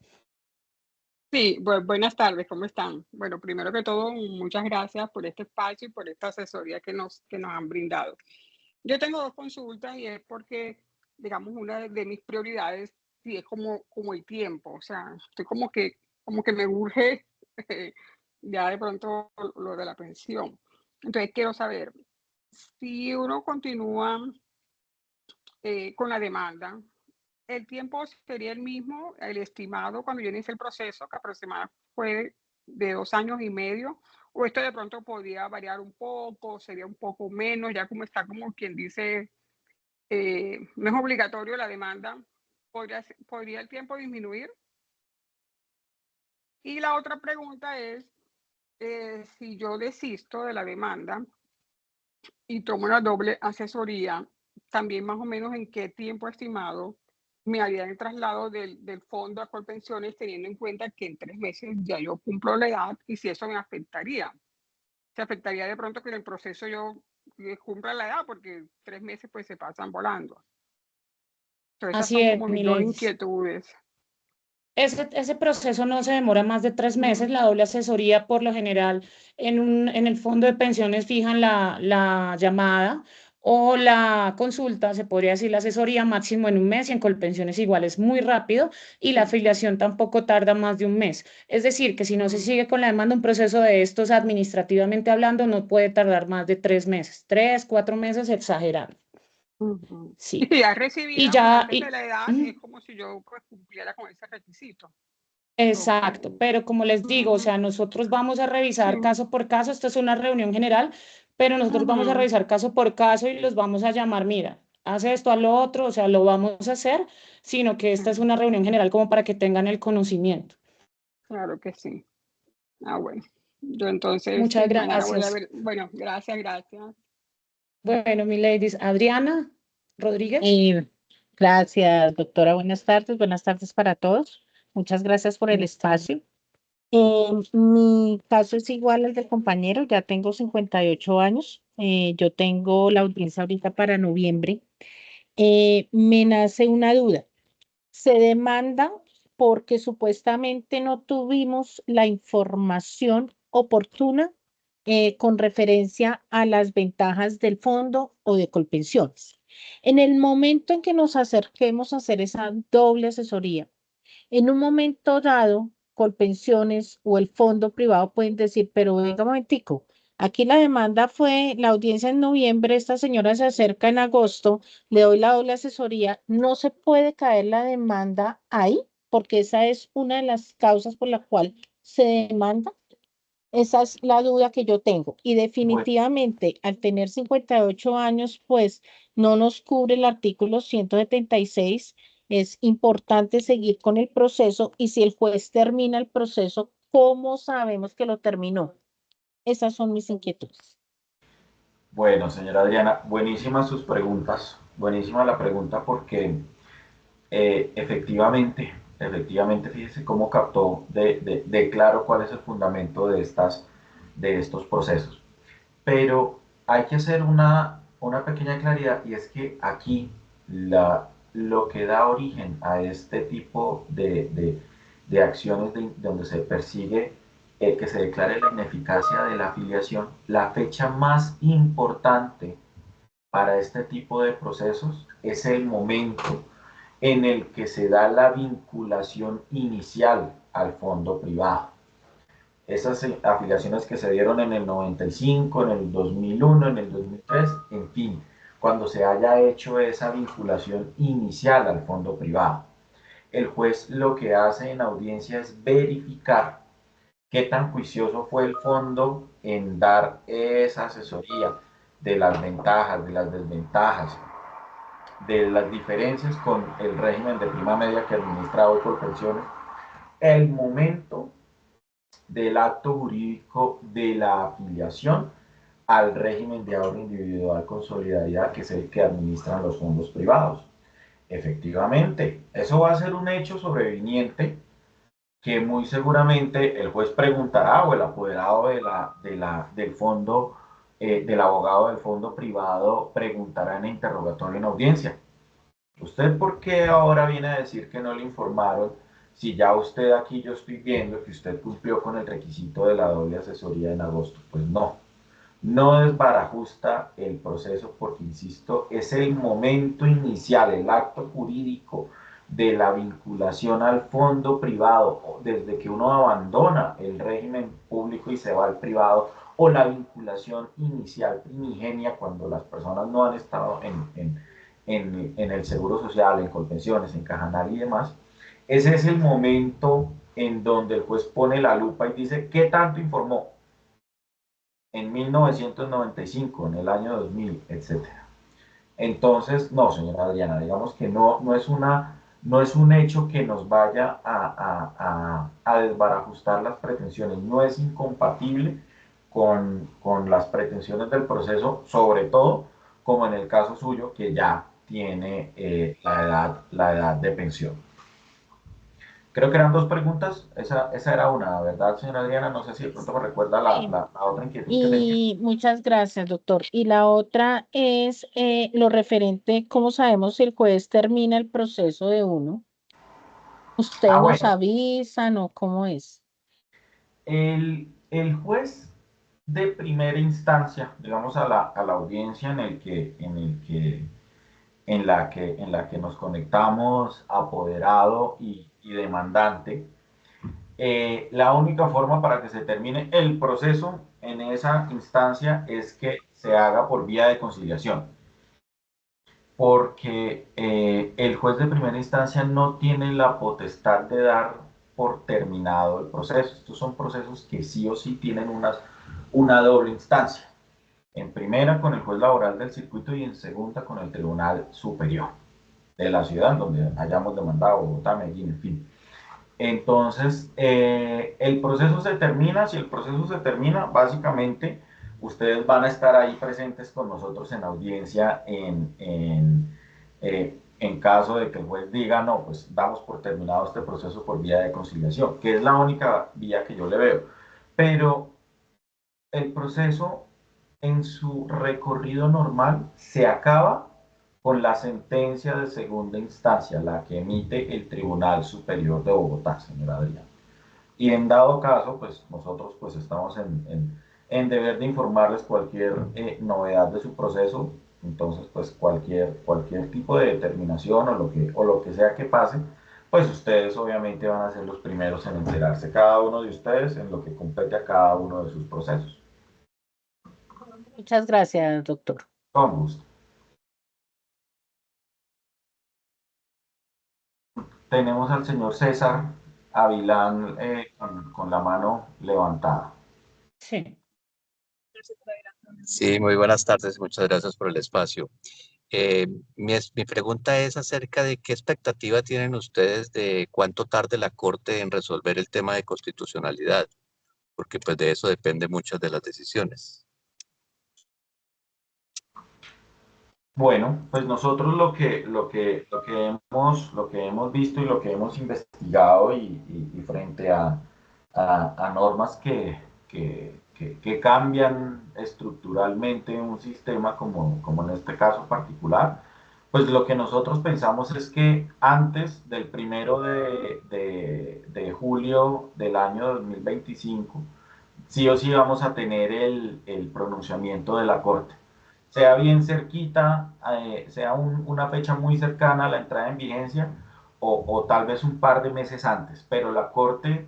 Sí, buenas tardes, ¿cómo están? Bueno, primero que todo, muchas gracias por este espacio y por esta asesoría que nos han brindado. Yo tengo dos consultas y es porque, digamos, una de mis prioridades sí es como el tiempo, o sea, estoy como que me urge ya de pronto lo de la pensión. Entonces, quiero saber, si uno continúa con la demanda, el tiempo sería el mismo, el estimado cuando yo inicié el proceso, que aproximadamente fue de 2 años y medio, o esto de pronto podría variar un poco, sería un poco menos, ya como está como quien dice, no es obligatorio la demanda, ¿podría el tiempo disminuir? Y la otra pregunta es, si yo desisto de la demanda y tomo una doble asesoría, también más o menos en qué tiempo estimado me haría el traslado del fondo a Colpensiones, teniendo en cuenta que en 3 meses ya yo cumplo la edad y si eso me afectaría. Se afectaría de pronto que en el proceso yo cumpla la edad porque 3 meses pues se pasan volando. Entonces esas Así son es, como mis mi dos ladies. inquietudes. Ese proceso no se demora más de 3 meses. Ujú. La doble asesoría, por lo general, en el fondo de pensiones fijan la llamada o la consulta, se podría decir la asesoría máximo en un mes y en Colpensiones igual es muy rápido y la afiliación tampoco tarda más de un mes. Es decir, que si no se Mm. sigue con la demanda, un proceso de estos administrativamente hablando no puede tardar más de 3 meses. 3, 4 meses exagerando. Ujú. Y Sí. si ya Y recibieran pues ya, antes de la edad, es como si yo pues cumpliera con ese requisito. Ok. exacto, pero como les digo, o Ujú. sea, nosotros vamos a Sí. revisar caso por caso, esto es una reunión general, pero nosotros vamos a Ujú. revisar caso por caso y los vamos a llamar, mira, hace esto a lo otro, o sea, lo vamos a hacer, sino que esta es Sí, una reunión general como para que tengan el conocimiento. claro que sí. Ah, bueno. Yo entonces, Muchas sí, mañana voy a gracias. ver. Bueno, gracias, gracias. Bueno, mi ladies, Adriana Rodríguez. Y gracias, doctora. Buenas tardes. Buenas tardes para todos. Muchas gracias por el espacio. Mi caso es igual al del compañero. Ya tengo 58 años. Yo tengo la audiencia ahorita para noviembre. Me nace una duda. Se demanda porque supuestamente no tuvimos la información oportuna con referencia a las ventajas del fondo o de Colpensiones. En el momento en que nos acerquemos a hacer esa doble asesoría, en un momento dado, Colpensiones o el fondo privado pueden decir, pero venga un momentico, aquí la demanda fue la audiencia en noviembre, esta señora se acerca en agosto, le doy la doble asesoría, no se puede caer la demanda ahí, porque esa es una de las causas por la cual se demanda. Esa es la duda que yo tengo. Y Bueno, definitivamente, al tener 58 años, pues no nos cubre el artículo 176. Es importante seguir con el proceso y si el juez termina el proceso, ¿cómo sabemos que lo terminó? Esas son mis inquietudes. bueno, señora Adriana, buenísimas sus preguntas. Buenísima la pregunta porque efectivamente, fíjese cómo captó de claro cuál es el fundamento de estos procesos. Pero hay que hacer una pequeña claridad y es que aquí lo que da origen a este tipo de acciones donde se persigue que se declare la ineficacia de la afiliación, la fecha más importante para este tipo de procesos es el momento en el que se da la vinculación inicial al fondo privado. Esas afiliaciones que se dieron en el 95, en el 2001, en el 2003, en fin, cuando se haya hecho esa vinculación inicial al fondo privado. El juez lo que hace en audiencia es verificar qué tan juicioso fue el fondo en dar esa asesoría de las ventajas, de las desventajas, de las diferencias con el régimen de prima media que administra hoy por pensiones, el momento del acto jurídico de la afiliación al régimen de ahorro individual con solidaridad, que es el que administran los fondos privados. Efectivamente, eso va a ser un hecho sobreviniente que muy seguramente el juez preguntará o el apoderado del fondo, del abogado del fondo privado preguntará en interrogatorio en audiencia. ¿Usted por qué ahora viene a decir que no le informaron si ya usted aquí yo estoy viendo que usted cumplió con el requisito de la doble asesoría en agosto? Pues no, no desbarajusta el proceso porque, insisto, es el momento inicial, el acto jurídico de la vinculación al fondo privado, desde que uno abandona el régimen público y se va al privado, o la vinculación inicial primigenia cuando las personas no han estado en el seguro social, en Colpensiones, en Cajanal y demás. Ese es el momento en donde el juez pone la lupa y dice qué tanto informó en 1995, en el año 2000, etcétera. Entonces, no, señora Adriana, digamos que no es un hecho que nos vaya a desbarajustar las pretensiones, no es incompatible con las pretensiones del proceso, sobre todo como en el caso suyo, que ya tiene la edad de pensión. Creo que eran dos preguntas, esa era una, ¿verdad, señora Adriana? No sé si de pronto me recuerda Sí. la otra inquietud que tenía. Y muchas gracias, doctor. Y la otra es lo referente, ¿cómo sabemos si el juez termina el proceso de uno? ¿Ustedes nos Bueno, avisan o cómo es? el juez de primera instancia, digamos a la audiencia en la que nos conectamos apoderado y demandante, la única forma para que se termine el proceso en esa instancia es que se haga por vía de conciliación, porque el juez de primera instancia no tiene la potestad de dar por terminado el proceso. Estos son procesos que sí o sí tienen una doble instancia. En primera con el juez laboral del circuito y en segunda con el Tribunal Superior de la ciudad donde hayamos demandado, Bogotá, Medellín, en fin. Entonces, el proceso se termina, si el proceso se termina, básicamente ustedes van a estar ahí presentes con nosotros en audiencia en caso de que el juez diga, no, pues damos por terminado este proceso por vía de conciliación, que es la única vía que yo le veo. Pero el proceso en su recorrido normal se acaba con la sentencia de segunda instancia, la que emite el Tribunal Superior de Bogotá, señora Adriana. Y en dado caso, pues nosotros pues estamos en deber de informarles cualquier novedad de su proceso. Entonces, pues cualquier tipo de determinación o lo que sea que pase, pues ustedes obviamente van a ser los primeros en enterarse, cada uno de ustedes, en lo que compete a cada uno de sus procesos. Muchas gracias, doctor. Con gusto. Tenemos al señor César Avilán con la mano levantada. Sí. Sí, muy buenas tardes, muchas gracias por el espacio. Mi pregunta es acerca de qué expectativa tienen ustedes de cuánto tarde la Corte en resolver el tema de constitucionalidad, porque pues de eso depende muchas de las decisiones. Bueno, pues nosotros lo que hemos visto y lo que hemos investigado y frente a normas que cambian estructuralmente un sistema como en este caso particular, pues lo que nosotros pensamos es que antes del 1 de julio del año 2025, sí o sí vamos a tener el pronunciamiento de la Corte, sea bien cerquita, sea una fecha muy cercana a la entrada en vigencia o tal vez un par de meses antes, pero la Corte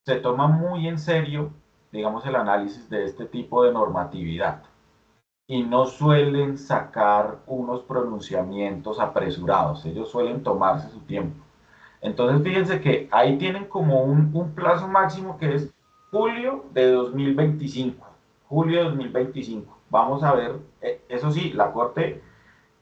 se toma muy en serio, digamos, el análisis de este tipo de normatividad y no suelen sacar unos pronunciamientos apresurados, ellos suelen tomarse su tiempo. Entonces fíjense que ahí tienen como un plazo máximo que es julio de 2025. Julio de 2025. Vamos a ver, eso sí, la Corte,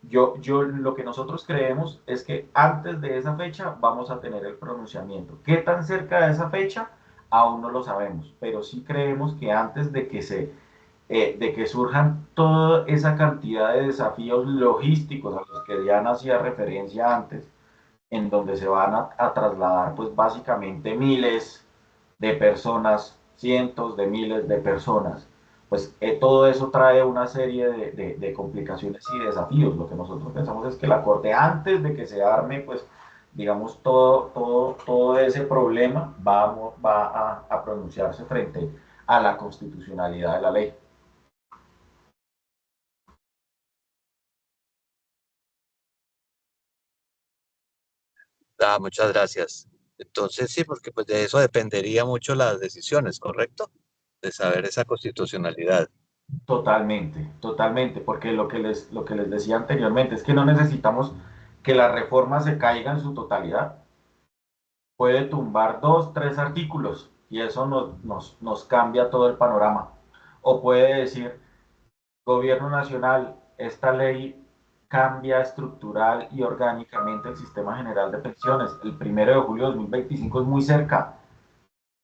lo que nosotros creemos es que antes de esa fecha vamos a tener el pronunciamiento. ¿Qué tan cerca de esa fecha? Aún no lo sabemos, pero sí creemos que antes de que surjan toda esa cantidad de desafíos logísticos a los que Diana hacía referencia antes, en donde se van a trasladar pues básicamente miles de personas, cientos de miles de personas, pues todo eso trae una serie de complicaciones y desafíos. Lo que nosotros pensamos es que la Corte, antes de que se arme, pues digamos, todo ese problema va a pronunciarse frente a la constitucionalidad de la ley. Muchas gracias. Entonces sí, porque pues de eso dependería mucho las decisiones, ¿correcto? De saber esa constitucionalidad. Totalmente, totalmente, porque lo que les decía anteriormente es que no necesitamos que la reforma se caiga en su totalidad. Puede tumbar 2, 3 artículos y eso nos cambia todo el panorama. O puede decir, Gobierno Nacional, esta ley cambia estructural y orgánicamente el Sistema General de Pensiones. El 1 de julio de 2025 es muy cerca.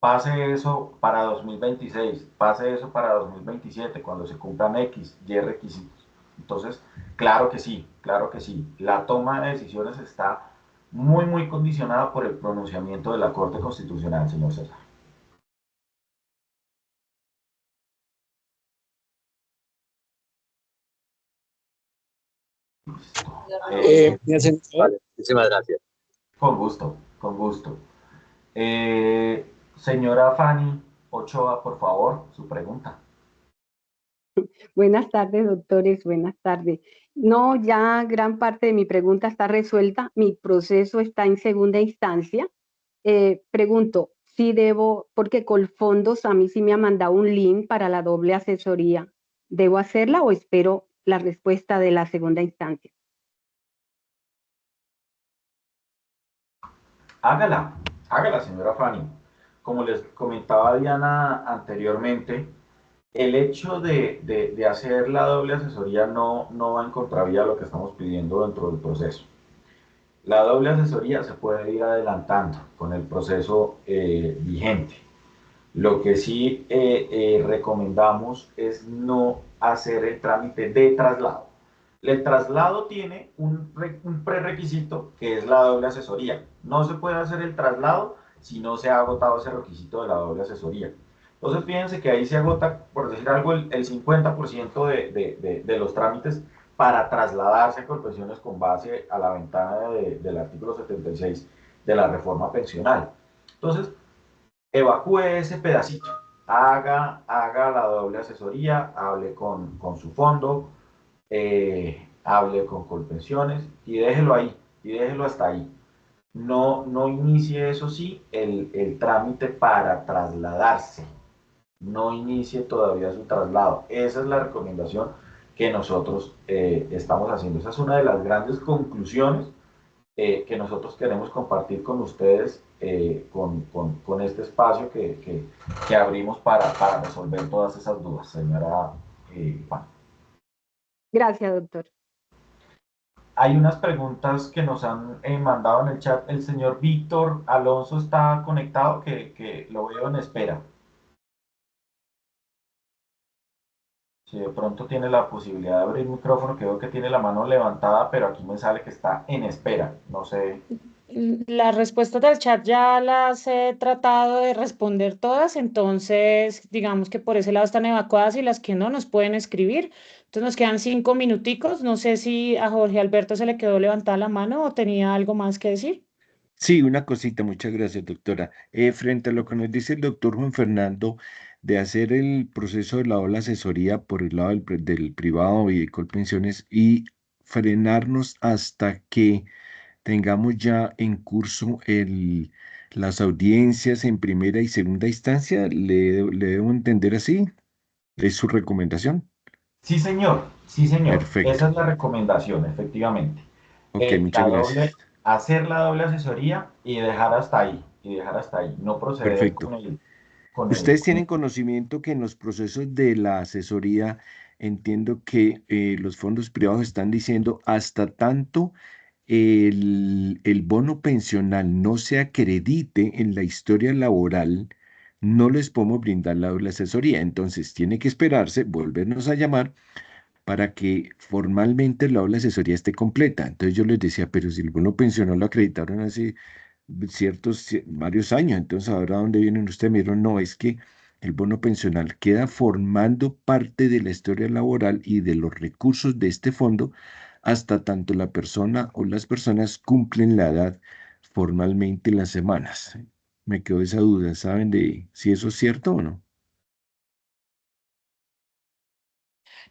Pase eso para 2026, pase eso para 2027, cuando se cumplan X, Y requisitos. Entonces, claro que sí. La toma de decisiones está muy condicionada por el pronunciamiento de la Corte Constitucional, señor César. Vale, muchísimas gracias. Con gusto, con gusto. Señora Fanny Ochoa, por favor, su pregunta. Buenas tardes, doctores, buenas tardes. No, ya gran parte de mi pregunta está resuelta. Mi proceso está en segunda instancia. Pregunto, si debo, porque Colfondos a mí sí me ha mandado un link para la doble asesoría. ¿Debo hacerla o espero la respuesta de la segunda instancia? Hágala, señora Fanny. Como les comentaba Diana anteriormente, el hecho de hacer la doble asesoría no va en contravía a lo que estamos pidiendo dentro del proceso. La doble asesoría se puede ir adelantando con el proceso vigente. Lo que sí recomendamos es no hacer el trámite de traslado. El traslado tiene un prerequisito que es la doble asesoría. No se puede hacer el traslado si no se ha agotado ese requisito de la doble asesoría. Entonces fíjense que ahí se agota, por decir algo, el 50% de los trámites para trasladarse a Colpensiones con base a la ventana del artículo 76 de la reforma pensional. Entonces, evacúe ese pedacito, haga la doble asesoría, hable con su fondo, hable con Colpensiones y déjelo ahí, y déjelo hasta ahí. No inicie, eso sí, el trámite para trasladarse. No inicie todavía su traslado. Esa es la recomendación que nosotros estamos haciendo. Esa es una de las grandes conclusiones que nosotros queremos compartir con ustedes con este espacio que abrimos para resolver todas esas dudas, señora Juan. Gracias, doctor. Hay unas preguntas que nos han mandado en el chat. El señor Víctor Alonso está conectado, que lo veo en espera. Si de pronto tiene la posibilidad de abrir el micrófono, que veo que tiene la mano levantada, pero aquí me sale que está en espera. No sé. Las respuestas del chat ya las he tratado de responder todas, entonces digamos que por ese lado están evacuadas y las que no nos pueden escribir. Entonces nos quedan 5 minuticos. No sé si a Jorge Alberto se le quedó levantada la mano o tenía algo más que decir. Sí, una cosita, muchas gracias, doctora. Frente a lo que nos dice el doctor Juan Fernando de hacer el proceso de la asesoría por el lado del privado y de Colpensiones y frenarnos hasta que tengamos ya en curso las audiencias en primera y segunda instancia, ¿le debo entender así? ¿Es su recomendación? Sí, señor. Sí, señor. Perfecto. Esa es la recomendación, efectivamente. Ok, muchas gracias. Hacer la doble asesoría y dejar hasta ahí. No proceder Perfecto. con Ustedes tienen conocimiento que en los procesos de la asesoría entiendo que los fondos privados están diciendo hasta tanto el bono pensional no se acredite en la historia laboral, no les podemos brindar la doble asesoría. Entonces tiene que esperarse, volvernos a llamar para que formalmente la doble asesoría esté completa. Entonces yo les decía, pero si el bono pensional lo acreditaron hace varios años, entonces ahora ¿dónde vienen ustedes? Me dijeron, no, es que el bono pensional queda formando parte de la historia laboral y de los recursos de este fondo hasta tanto la persona o las personas cumplen la edad formalmente en las semanas. Me quedó esa duda, ¿saben de si eso es cierto o no?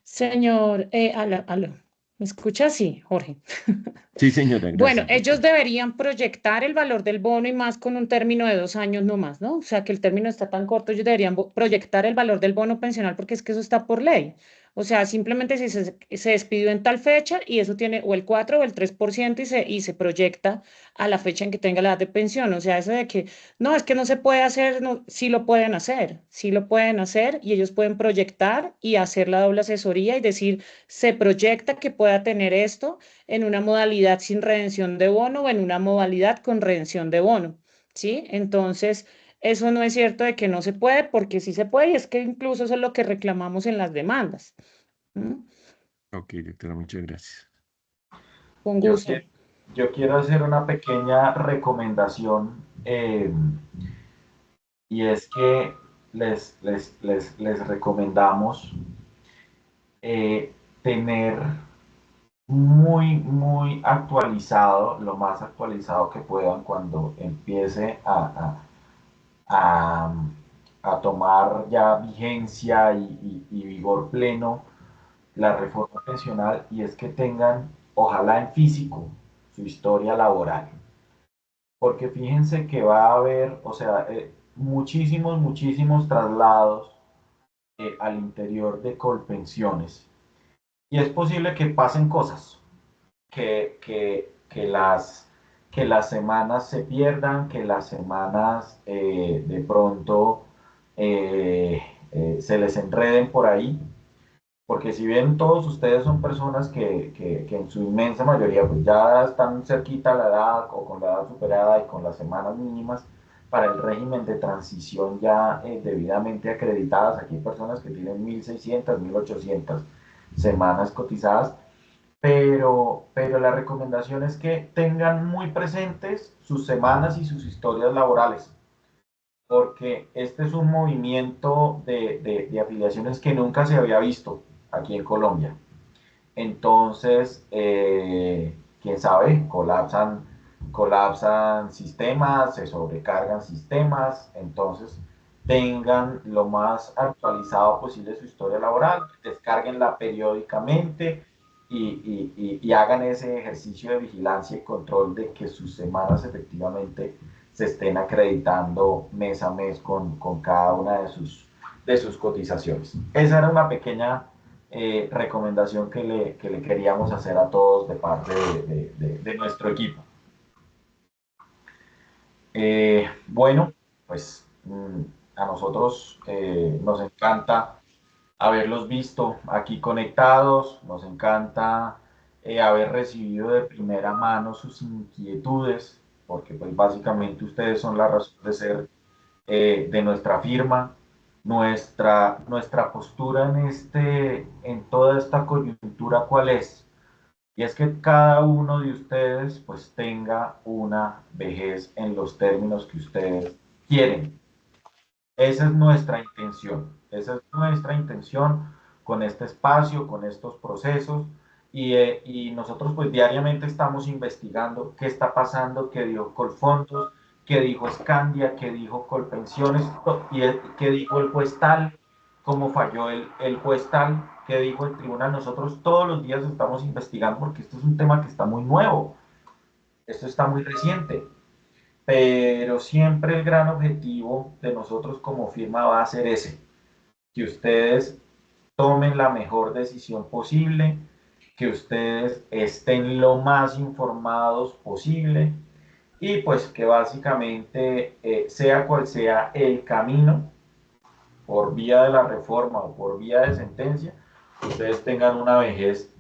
Señor, aló, ¿me escucha? Sí, Jorge. Sí, señora, Bueno, gracias. ellos deberían proyectar el valor del bono y más con un término de 2 años no más, ¿no? O sea, que el término está tan corto, ellos deberían proyectar el valor del bono pensional porque es que eso está por ley. O sea, simplemente si se despidió en tal fecha y eso tiene o el 4 o el 3% y se proyecta a la fecha en que tenga la edad de pensión. O sea, eso de que no, es que no se puede hacer, no, sí lo pueden hacer, sí lo pueden hacer y ellos pueden proyectar y hacer la doble asesoría y decir, se proyecta que pueda tener esto en una modalidad sin redención de bono o en una modalidad con redención de bono, ¿sí? Entonces, eso no es cierto de que no se puede, porque sí se puede, y es que incluso eso es lo que reclamamos en las demandas. ¿Mm? Ok, doctora, muchas gracias. Con gusto. Yo quiero hacer una pequeña recomendación y es que les recomendamos tener muy actualizado, lo más actualizado que puedan cuando empiece a, a tomar ya vigencia y vigor pleno la reforma pensional, y es que tengan, ojalá en físico, su historia laboral. Porque fíjense que va a haber, o sea, muchísimos traslados al interior de Colpensiones. Y es posible que pasen cosas, que las semanas se pierdan, que las semanas de pronto se les enreden por ahí, porque si bien todos ustedes son personas que en su inmensa mayoría pues ya están cerquita a la edad o con la edad superada y con las semanas mínimas para el régimen de transición ya debidamente acreditadas, aquí hay personas que tienen 1.600, 1.800 semanas cotizadas, pero la recomendación es que tengan muy presentes sus semanas y sus historias laborales, porque este es un movimiento de afiliaciones que nunca se había visto aquí en Colombia. Entonces, quién sabe, colapsan sistemas, se sobrecargan sistemas, entonces tengan lo más actualizado posible su historia laboral, descárguenla periódicamente y hagan ese ejercicio de vigilancia y control de que sus semanas efectivamente se estén acreditando mes a mes con cada una de sus cotizaciones. Esa era una pequeña recomendación que le queríamos hacer a todos de parte de nuestro equipo. Bueno, pues a nosotros nos encanta haberlos visto aquí conectados, nos encanta haber recibido de primera mano sus inquietudes, porque pues básicamente ustedes son la razón de ser de nuestra firma. Nuestra postura en toda esta coyuntura, ¿cuál es? Y es que cada uno de ustedes pues tenga una vejez en los términos que ustedes quieren. Esa es nuestra intención. Esa es nuestra intención con este espacio, con estos procesos. Y nosotros pues diariamente estamos investigando qué está pasando, qué dijo Colfondos, qué dijo Scandia, qué dijo Colpensiones, y qué dijo el juez tal, cómo falló el juez tal, qué dijo el tribunal. Nosotros todos los días estamos investigando porque esto es un tema que está muy nuevo, esto está muy reciente, pero siempre el gran objetivo de nosotros como firma va a ser ese, que ustedes tomen la mejor decisión posible, que ustedes estén lo más informados posible y pues que básicamente sea cual sea el camino, por vía de la reforma o por vía de sentencia, ustedes tengan una vejez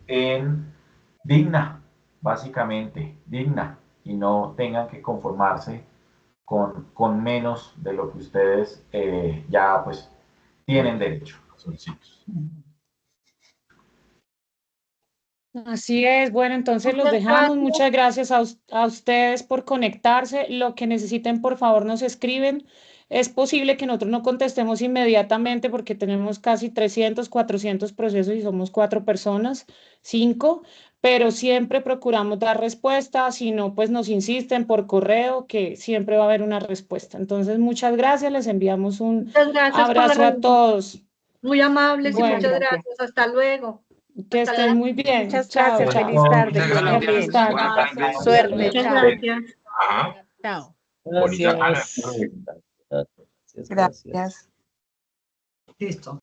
digna, básicamente digna, y no tengan que conformarse con menos de lo que ustedes ya pues tienen derecho. Así es, bueno, entonces los dejamos. Muchas gracias a ustedes por conectarse. Lo que necesiten, por favor, nos escriben. Es posible que nosotros no contestemos inmediatamente porque tenemos casi 300, 400 procesos y somos 4 personas, 5, pero siempre procuramos dar respuesta. Si no, pues nos insisten por correo, que siempre va a haber una respuesta. Entonces, muchas gracias. Les enviamos un abrazo a todos. Muy amables y Bueno, muchas gracias. Hasta luego. que Hasta estén luego. muy bien. Muchas Chao, gracias. chao. Feliz tarde. Que estén Feliz bien. tarde. Buenas tardes. Suerte. Muchas Chao. gracias. Chao. Gracias. Gracias. Listo.